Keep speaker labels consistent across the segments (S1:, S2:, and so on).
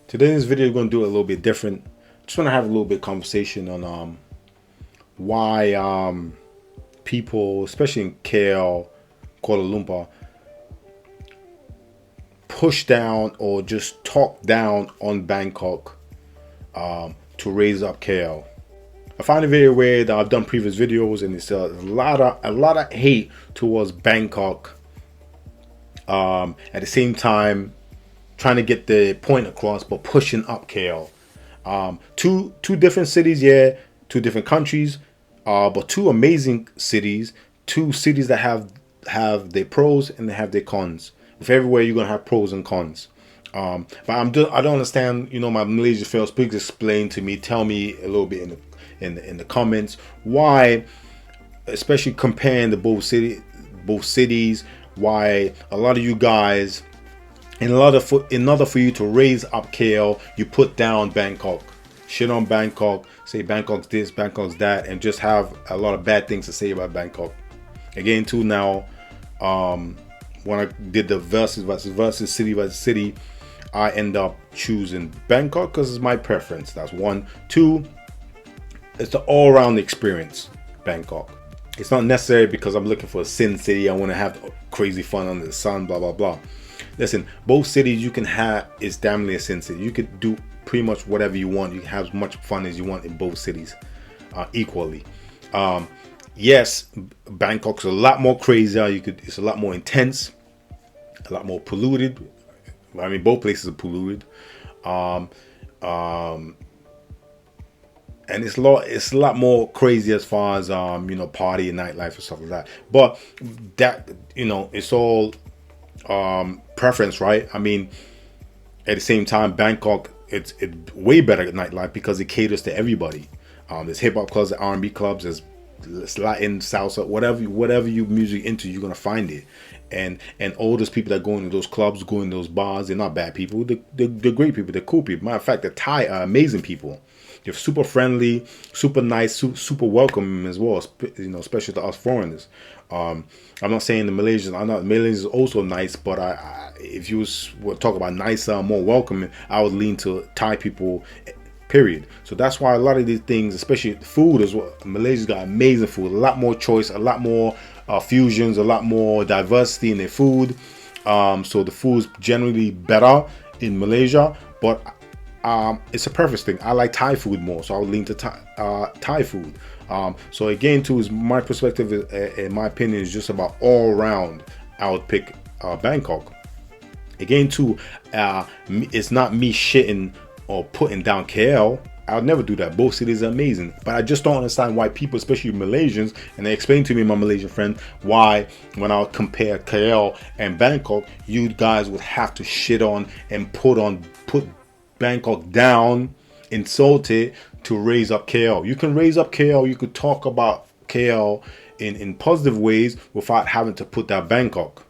S1: Today in this video, we're going to do it a little bit different. Just want to have a little bit of conversation on why people, especially in KL, Kuala Lumpur, push down or just talk down on Bangkok to raise up KL. I find it very weird that I've done previous videos and it's a lot of hate towards Bangkok. At the same time, trying to get the point across, but pushing up KL. Two different cities, yeah, two different countries, but two amazing cities. Two cities that have their pros and they have their cons. With everywhere, you're gonna have pros and cons. But I don't understand. You know, my Malaysian friends, please explain to me. Tell me a little bit in the comments why, especially comparing the both cities. Why a lot of you guys, in order for you to raise up KL, you put down Bangkok, shit on Bangkok, say Bangkok's this, Bangkok's that, and just have a lot of bad things to say about Bangkok. Again, too, now, when I did the versus city, I end up choosing Bangkok because it's my preference. That's one. Two, it's the all-around experience, Bangkok. It's not necessary because I'm looking for a sin city. I want to have crazy fun under the sun, blah, blah, blah. Listen, both cities you can have is damn near a sin city. You could do pretty much whatever you want. You can have as much fun as you want in both cities equally. Yes, Bangkok's a lot more crazier. It's a lot more intense, a lot more polluted. I mean, both places are polluted. And it's a lot more crazy as far as party and nightlife and stuff like that. But that, it's all preference, right? I mean, at the same time, Bangkok, it's way better at nightlife because it caters to everybody. There's hip hop clubs, R&B clubs, there's Latin, salsa, whatever you music into, you're gonna find it. And all those people that go into those clubs, go in those bars, they're not bad people. They're great people. They're cool people. Matter of fact, the Thai are amazing people. They're super friendly, super nice, super welcoming as well. Especially to us foreigners. I'm not saying the Malaysians are also nice, but if you would talk about nicer, more welcoming, I would lean to Thai people. Period. So that's why a lot of these things, especially food as well, Malaysia's got amazing food, a lot more choice, a lot more fusions, a lot more diversity in their food. So the food's generally better in Malaysia, but it's a preference thing. I like Thai food more, so I would lean to Thai food. So again, too, is my perspective, in my opinion, is just about all around. I would pick Bangkok. Again, too, it's not me shitting or putting down KL. I would never do that. Both cities are amazing, but I just don't understand why people, especially Malaysians, and they explained to me, my Malaysian friend, why when I would compare KL and Bangkok, you guys would have to shit on and put Bangkok down, insult it to raise up KL. You can raise up KL. You could talk about KL in positive ways without having to put down Bangkok.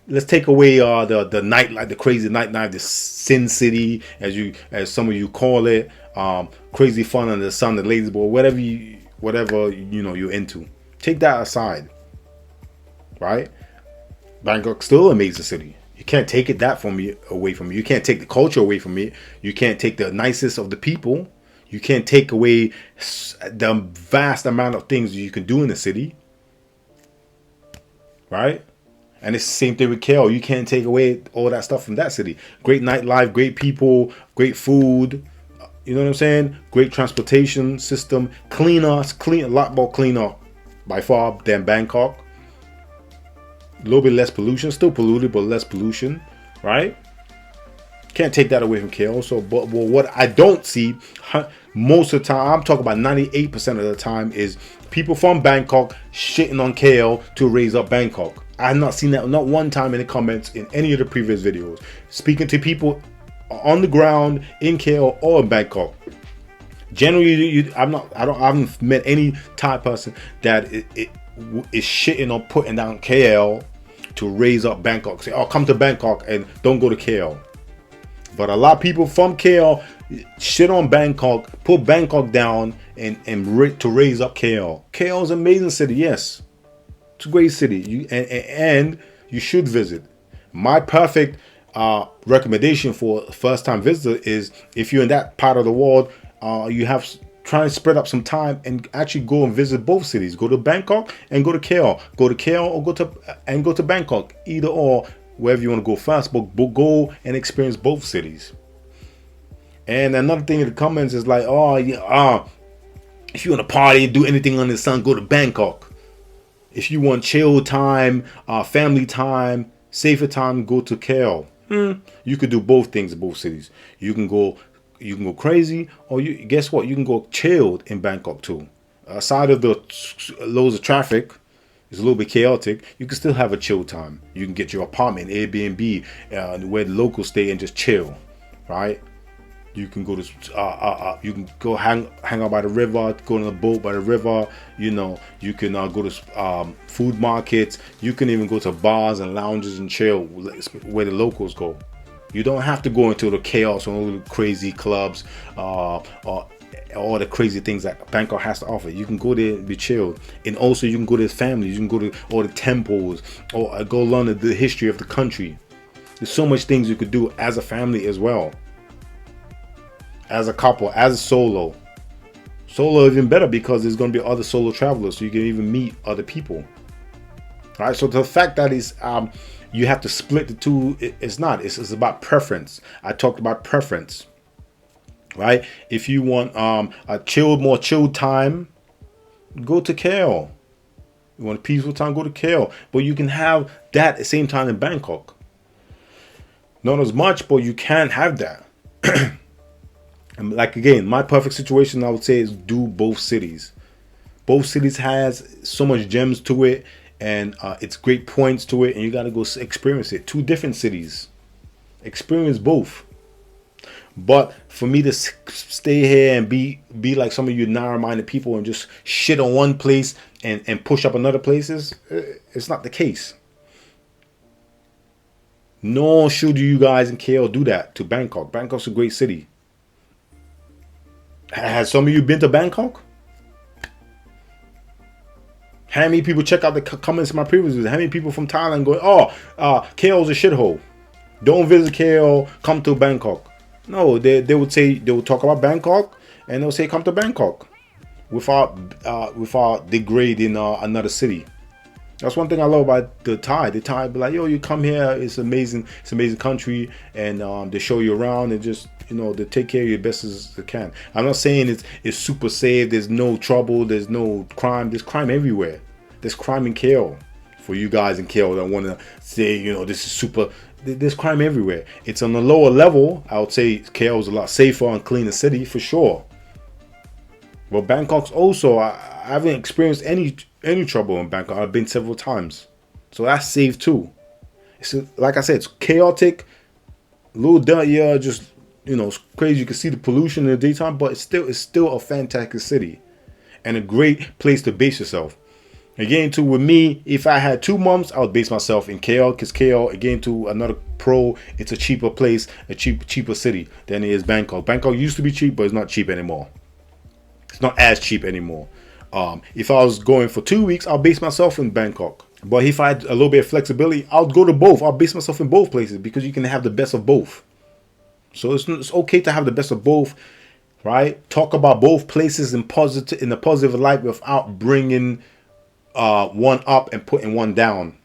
S1: Let's take away the nightlife, the crazy nightlife, the sin city, as some of you call it, crazy fun under the sun, the lazy boy, whatever you're into. Take that aside, right? Bangkok's still an amazing city. You can't take away from you. You can't take the culture away from it. You can't take the nicest of the people. You can't take away the vast amount of things you can do in the city, right? And it's the same thing with KL. You can't take away all that stuff from that city. Great nightlife, great people, great food. You know what I'm saying? Great transportation system. Cleaner. It's clean, a lot more cleaner by far than Bangkok. A little bit less pollution. Still polluted, but less pollution. Right? Can't take that away from KL. So, but what I don't see most of the time, I'm talking about 98% of the time, is people from Bangkok shitting on KL to raise up Bangkok. I have not seen that, not one time in the comments in any of the previous videos. Speaking to people on the ground in KL or in Bangkok. Generally, I haven't met any Thai person that is shitting or putting down KL to raise up Bangkok. Say, oh, come to Bangkok and don't go to KL. But a lot of people from KL shit on Bangkok, put Bangkok down and to raise up KL. KL is an amazing city, yes. It's a great city, and you should visit. My perfect recommendation for first time visitor is, if you're in that part of the world, you have try and spread up some time and actually go and visit both cities. Go to Bangkok and go to KL. Go to KL or go to Bangkok. Either or, wherever you want to go first, but go and experience both cities. And another thing in the comments is like, oh yeah, if you want to party, do anything under the sun, go to Bangkok. If you want chill time, family time, safer time, go to KL. You could do both things in both cities. You can go crazy, or guess what? You can go chilled in Bangkok too. Aside of the loads of traffic, it's a little bit chaotic. You can still have a chill time. You can get your apartment, Airbnb, where the locals stay and just chill, right? You can go to hang out by the river, go on a boat by the river. You can go to food markets. You can even go to bars and lounges and chill where the locals go. You don't have to go into the chaos and all the crazy clubs or all the crazy things that Bangkok has to offer. You can go there and be chilled. And also you can go to families. You can go to all the temples or go learn the history of the country. There's so much things you could do as a family as well. As a couple, as a solo. Solo even better because there's going to be other solo travelers, so you can even meet other people. All right, so the fact that is you have to split the two, it's not. It's about preference. I talked about preference, right? If you want a more chilled time, go to KL. You want a peaceful time, go to KL. But you can have that at the same time in Bangkok. Not as much, but you can have that. And like again, my perfect situation, I would say, is do both cities. Both cities has so much gems to it. And it's great points to it, and you got to go experience it. Two different cities, experience both. But for me to stay here and be like some of you narrow-minded people and just shit on one place and push up another places, it's not the case. Nor should you guys in KL do that to Bangkok. Bangkok's a great city. Has some of you been to Bangkok? How many people check out the comments in my previous videos? How many people from Thailand going, KL's a shithole. Don't visit KL, come to Bangkok. No, they would talk about Bangkok and they'll say come to Bangkok without degrading another city. That's one thing I love about the Thai. The Thai be like, yo, you come here, it's amazing. It's an amazing country, and they show you around and just, they take care of you best as they can. I'm not saying it's super safe. There's no trouble. There's no crime. There's crime everywhere. There's crime in KL. For you guys in KL that want to say, this is super. There's crime everywhere. It's on a lower level. I would say KL is a lot safer and cleaner city for sure. But Bangkok's also, I haven't experienced any trouble in Bangkok. I've been several times, so that's safe too. It's like I said, it's chaotic, a little dirty, just it's crazy. You can see the pollution in the daytime, but it's still a fantastic city and a great place to base yourself. Again, too, with me, if I had 2 months, I would base myself in KL, because KL, again, to another pro, it's a cheaper place, a cheaper city than it is Bangkok. Bangkok used to be cheap, but it's not cheap anymore. It's not as cheap anymore. If I was going for 2 weeks, I'll base myself in Bangkok. But if I had a little bit of flexibility, I'll go to both. I'll base myself in both places because you can have the best of both. So it's okay to have the best of both, right? Talk about both places in a positive light without bringing one up and putting one down.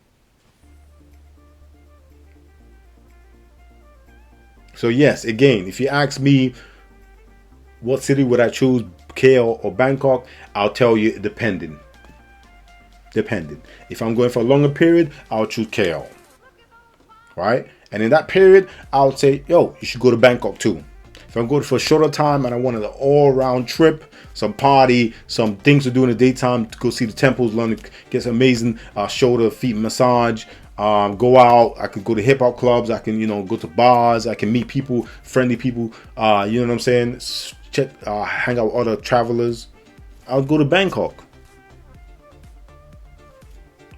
S1: So yes, again, if you ask me what city would I choose, KL or Bangkok, I'll tell you depending. If I'm going for a longer period, I'll choose KL, right? And in that period, I would say, yo, you should go to Bangkok too. If I'm going for a shorter time and I wanted an all-round trip, some party, some things to do in the daytime, to go see the temples, learn to get some amazing shoulder, feet massage, go out. I could go to hip-hop clubs. I can, go to bars. I can meet people, friendly people. You know what I'm saying? Hang out with other travelers. I'll go to Bangkok.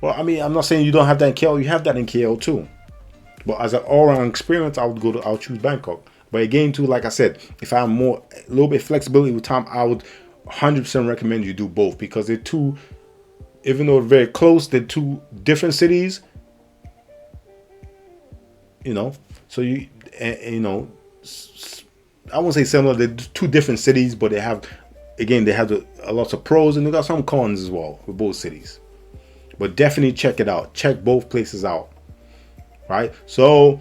S1: Well, I mean, I'm not saying you don't have that in KL. You have that in KL too. But as an all-round experience, I'll choose Bangkok. But again, too, like I said, if I have a little bit of flexibility with time, I would 100% recommend you do both, because they're two, even though they're very close, they're two different cities. So you know, I won't say similar. They're two different cities, but they have, again, they have a lots of pros and they got some cons as well with both cities. But definitely check it out. Check both places out. Right? So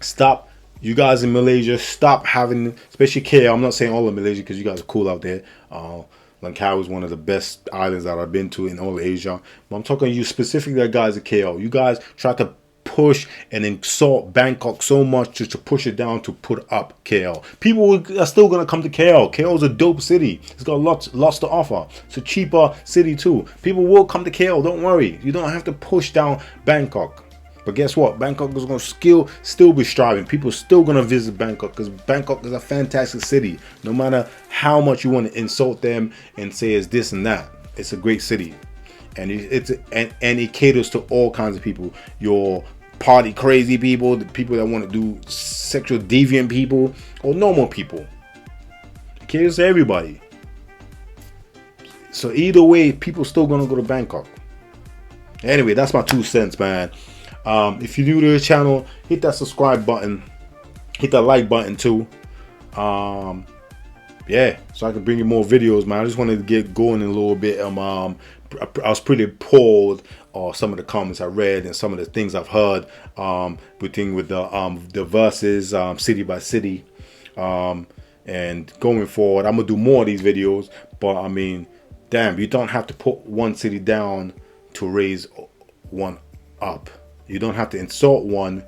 S1: stop, you guys in Malaysia, stop having, especially KL. I'm not saying all of Malaysia because you guys are cool out there. Langkawi is one of the best islands that I've been to in all Asia. But I'm talking to you specifically, that guys at KL. You guys try to push and insult Bangkok so much just to push it down to put up KL. People are still gonna come to KL. KL is a dope city. It's got lots to offer. It's a cheaper city too. People will come to KL. Don't worry. You don't have to push down Bangkok. But guess what? Bangkok is going to still be striving. People are still going to visit Bangkok because Bangkok is a fantastic city. No matter how much you want to insult them and say it's this and that, it's a great city. And it caters to all kinds of people. Your party crazy people, the people that want to do sexual deviant people, or normal people. It caters to everybody. So either way, people still going to go to Bangkok. Anyway, that's my 2 cents, man. If you're new to the channel, hit that subscribe button, hit that like button too. Yeah, so I can bring you more videos, man. I just wanted to get going in a little bit. I was pretty appalled some of the comments I read and some of the things I've heard with the verses city by city. And going forward, I'm gonna do more of these videos. But I mean, damn, you don't have to put one city down to raise one up. You don't have to insult one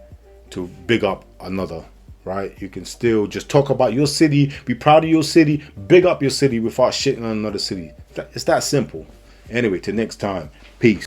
S1: to big up another, right? You can still just talk about your city, be proud of your city, big up your city without shitting on another city. It's that simple. Anyway, till next time, peace.